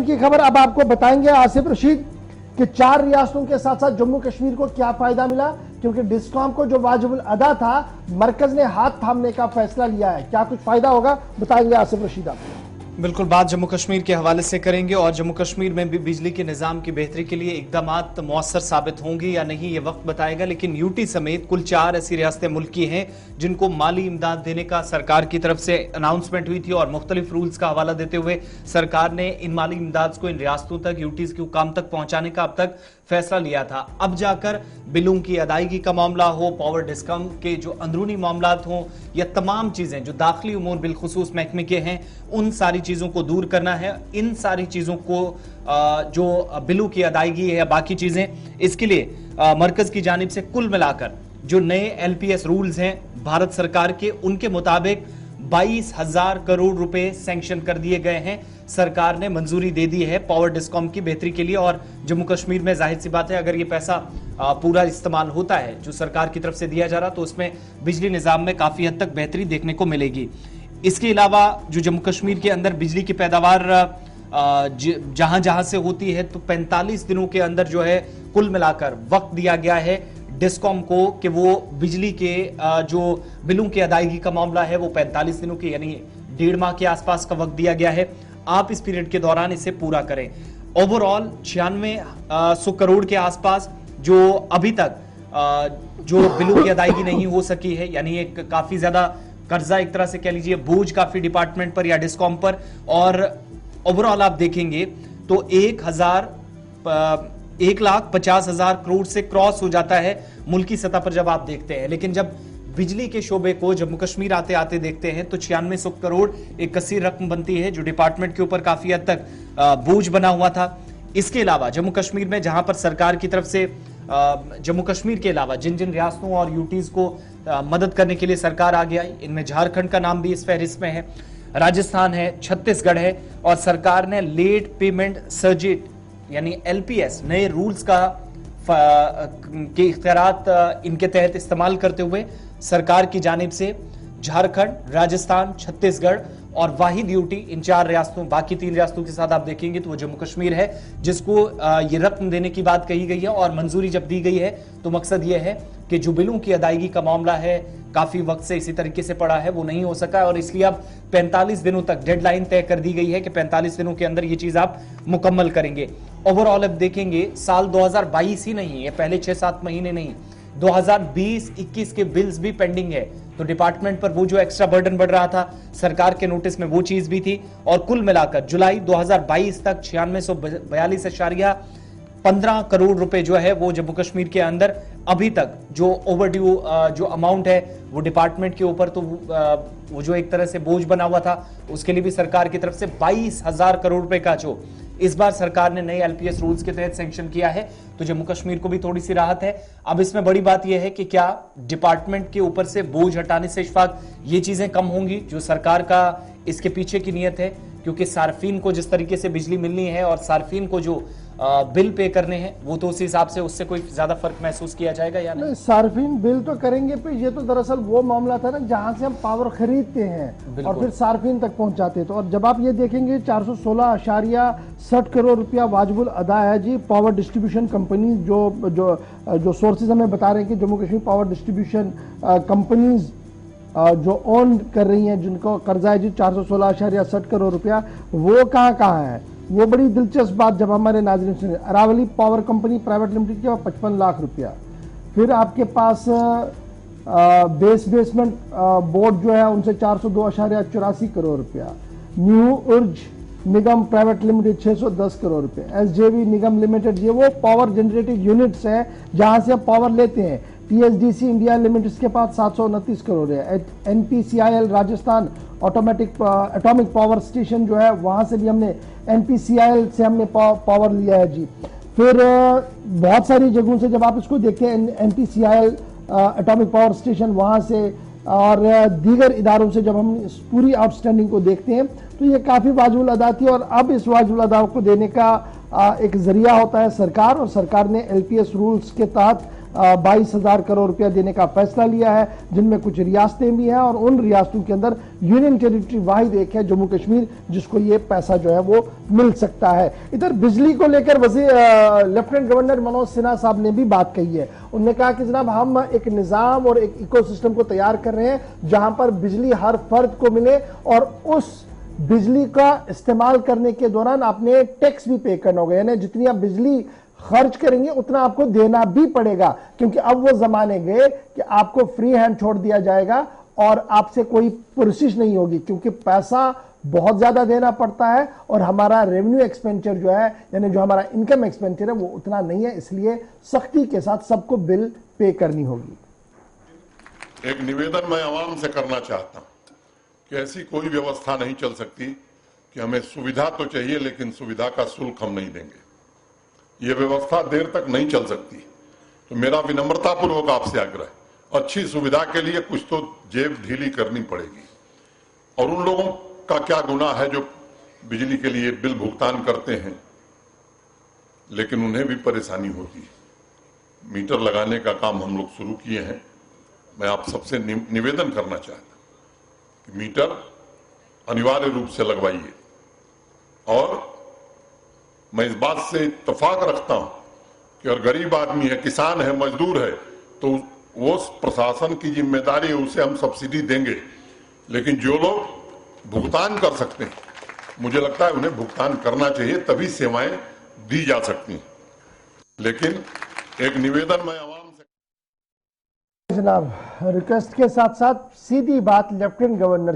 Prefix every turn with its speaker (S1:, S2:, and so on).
S1: की खबर अब आपको बताएंगे आसिफ रशीद कि 4 रियासतों के साथ साथ जम्मू कश्मीर को क्या फायदा मिला, क्योंकि डिस्कॉम को जो वाजिबुल अदा था मरकज ने हाथ थामने का फैसला लिया है। क्या कुछ फायदा होगा, बताएंगे आसिफ रशीद आपको।
S2: बिल्कुल, बात जम्मू कश्मीर के हवाले से करेंगे और जम्मू कश्मीर में भी बिजली के निजाम की बेहतरी के लिए इकदामात मौसर साबित होंगे या नहीं, ये वक्त बताएगा। लेकिन यूटी समेत कुल 4 ऐसी रियासतें मुल्क की हैं जिनको माली इमदाद देने का सरकार की तरफ से अनाउंसमेंट हुई थी और मुख्तलिफ रूल्स का हवाला देते हुए सरकार ने इन माली इमदाद को इन रियासतों तक, यूटीज के हुकाम तक पहुंचाने का अब तक फैसला लिया था। अब जाकर बिलों की अदायगी का मामला हो, पावर डिस्कम के जो अंदरूनी मामलात हों, या तमाम चीजें जो दाखिली उमूर बिलखुसूस महकमे के हैं, उन सारी चीजों को दूर करना है। इन सारी चीजों को जो बिलों की अदायगी है या बाकी चीजें, इसके लिए मरकज की जानिब से कुल मिलाकर जो नए एलपीएस रूल्स हैं भारत सरकार के, उनके मुताबिक 22,000 करोड़ रुपए सैंक्शन कर दिए गए हैं। सरकार ने मंजूरी दे दी है पावर डिस्कॉम की बेहतरी के लिए। और जम्मू कश्मीर में जाहिर सी बात है, अगर ये पैसा पूरा इस्तेमाल होता है जो सरकार की तरफ से दिया जा रहा, तो उसमें बिजली निजाम में काफी हद तक बेहतरी देखने को मिलेगी। इसके अलावा जो जम्मू कश्मीर के अंदर बिजली की पैदावार जहां जहां से होती है, तो 45 दिनों के अंदर जो है कुल मिलाकर वक्त दिया गया है डिस्कॉम को कि वो बिजली के जो बिलों की अदायगी का मामला है वो 45 दिनों के यानी 1.5 माह के आसपास का वक्त दिया गया है। आप इस पीरियड के दौरान इसे पूरा करें। ओवरऑल 9600 करोड़ के आसपास जो अभी तक जो बिलों की अदायगी नहीं हो सकी है, यानी एक काफी ज्यादा कर्जा, एक तरह से कह लीजिए बोझ काफी डिपार्टमेंट पर या डिस्कॉम पर। और ओवरऑल आप देखेंगे तो 1,50,000 करोड़ से क्रॉस हो जाता है मुल्की सतह पर जब आप देखते हैं। लेकिन जब बिजली के शोबे को जम्मू कश्मीर आते आते देखते हैं तो 9600 करोड़ एक कसीर रकम बनती है जो डिपार्टमेंट के ऊपर काफी हद तक बोझ बना हुआ था। इसके अलावा जम्मू कश्मीर में जहां पर सरकार की तरफ से जम्मू कश्मीर के अलावा जिन जिन रियासतों और यूटीज को मदद करने के लिए सरकार आगे आई, इनमें झारखंड का नाम भी इस फहरिस्त में है, राजस्थान है, छत्तीसगढ़ है। और सरकार ने लेट पेमेंट सर्जिट यानी एलपीएस नए रूल्स के इख्तियारात इनके तहत इस्तेमाल करते हुए सरकार की जानिब से झारखंड, राजस्थान, छत्तीसगढ़ और वाहिद यूटी, इन 4 रियासतों, बाकी 3 रियासतों के साथ आप देखेंगे तो वो जम्मू कश्मीर है जिसको ये रकम देने की बात कही गई है। और मंजूरी जब दी गई है तो मकसद ये है कि जो बिलों की अदायगी का मामला है काफी वक्त से इसी तरीके से पड़ा है, वो नहीं हो सका और इसलिए अब 45 दिनों तक डेडलाइन तय कर दी गई है कि 45 दिनों के अंदर ये चीज आप मुकम्मल करेंगे। ओवरऑल अब देखेंगे साल 2022 ही नहीं है, पहले 6-7 महीने नहीं, 2020-21 के बिल्स भी पेंडिंग है। तो डिपार्टमेंट पर वो जो एक्स्ट्रा बर्डन बढ़ रहा था सरकार के नोटिस में, वो चीज भी थी। और कुल मिलाकर जुलाई 2022 तक 9642.15 करोड़ रुपए जो है वो जम्मू कश्मीर के अंदर अभी तक जो ओवरड्यू जो अमाउंट है वो डिपार्टमेंट के ऊपर, तो वो जो एक तरह से बोझ बना हुआ था उसके लिए भी सरकार की तरफ से 22,000 करोड़ रुपए का जो इस बार सरकार ने नए एलपीएस रूल्स के तहत सैंक्शन किया है, तो जम्मू कश्मीर को भी थोड़ी सी राहत है। अब इसमें बड़ी बात यह है कि क्या डिपार्टमेंट के ऊपर से बोझ हटाने से इशफाक ये चीजें कम होंगी जो सरकार का इसके पीछे की नीयत है, क्योंकि सार्फिन को जिस तरीके से बिजली मिलनी है और सार्फिन को जो बिल पे करने हैं वो तो उस हिसाब से उससे कोई ज्यादा फर्क महसूस किया जाएगा या नहीं? सार्फिन
S1: बिल तो करेंगे पे, ये तो दरअसल वो मामला था ना जहां से हम पावर खरीदते हैं और फिर सार्फिन तक पहुंचाते हैं। तो और जब आप ये देखेंगे 416.60 करोड़ रुपया वाजिबुल अदा है जी पावर डिस्ट्रीब्यूशन कंपनी, जो सोर्सेज हमें बता रहे हैं कि Jammu Kashmir power distribution companies जो ओन कर रही हैं, जिनको कर्जा है जी 416.60 करोड़ रुपया, वो कहाँ है? वो बड़ी दिलचस्प बात जब हमारे नाज़रीन सुने। Aravali power company private limited के 55 लाख रुपया। फिर आपके पास बेसमेंट बोर्ड जो है उनसे 402.84 करोड़ रुपया। न्यू उर्ज निगम प्राइवेट लिमिटेड 610 करोड़ रुपए। एसजेवी निगम लिमिटेड, ये वो पावर जनरेटिंग यूनिट्स हैं जहां से हम पावर लेते हैं। टीएसडीसी इंडिया लिमिटेड के पास 729 करोड़ है। NPCIL Rajasthan atomic power station जो है वहां से भी हमने एनपीसीआईएल से हमने पावर लिया है जी। फिर बहुत सारी जगहों से जब आप इसको देखते हैं एनपीसीआईएल एटॉमिक पावर स्टेशन वहां से और दीगर इदारों से जब हम इस पूरी आउटस्टैंडिंग को देखते हैं तो ये काफ़ी वाजिबुल अदा थी। और अब इस वाजिबुल अदा को देने का एक जरिया होता है सरकार, और सरकार ने एलपीएस रूल्स के तहत 22,000 करोड़ रुपया देने का फैसला लिया है, जिनमें कुछ रियासतें भी हैं और उन रियासतों के अंदर यूनियन टेरिटरी वाहिद एक है जम्मू कश्मीर जिसको ये पैसा जो है वो मिल सकता है। इधर बिजली को लेकर लेफ्टिनेंट गवर्नर मनोज सिन्हा साहब ने भी बात कही है। उन्होंने कहा कि जनाब हम एक निजाम और एक इकोसिस्टम को तैयार कर रहे हैं जहां पर बिजली हर फर्द को मिले और उस बिजली का इस्तेमाल करने के दौरान आपने टैक्स भी पे करना होगा, यानी जितनी आप बिजली खर्च करेंगे उतना आपको देना भी पड़ेगा, क्योंकि अब वो जमाने गए कि आपको फ्री हैंड छोड़ दिया जाएगा और आपसे कोई पुरसिश नहीं होगी, क्योंकि पैसा बहुत ज्यादा देना पड़ता है और हमारा रेवेन्यू एक्सपेंडिचर जो है यानी जो हमारा इनकम एक्सपेंडिचर है वो उतना नहीं है, इसलिए सख्ती के साथ सबको बिल पे करनी होगी।
S3: एक निवेदन मैं आवाम से करना चाहता हूं कि ऐसी कोई व्यवस्था नहीं चल सकती कि हमें सुविधा तो चाहिए लेकिन सुविधा का शुल्क हम नहीं देंगे। ये व्यवस्था देर तक नहीं चल सकती। तो मेरा विनम्रतापूर्वक आपसे आग्रह है, अच्छी सुविधा के लिए कुछ तो जेब ढीली करनी पड़ेगी। और उन लोगों का क्या गुनाह है जो बिजली के लिए बिल भुगतान करते हैं लेकिन उन्हें भी परेशानी होती है। मीटर लगाने का काम हम लोग शुरू किए हैं। मैं आप सबसे निवेदन करना चाहता हूं कि मीटर अनिवार्य रूप से लगवाइए। और मैं इस बात से इत्तेफाक रखता हूं कि अगर गरीब आदमी है, किसान है, मजदूर है, तो वो प्रशासन की जिम्मेदारी है, उसे हम सब्सिडी देंगे। लेकिन जो लोग भुगतान कर सकते हैं, मुझे लगता है उन्हें भुगतान करना चाहिए, तभी सेवाएं दी जा सकती हैं। लेकिन एक निवेदन मैं आवाम से
S1: जनाब रिक्वेस्ट के साथ साथ सीधी बात लेफ्टिनेंट गवर्नर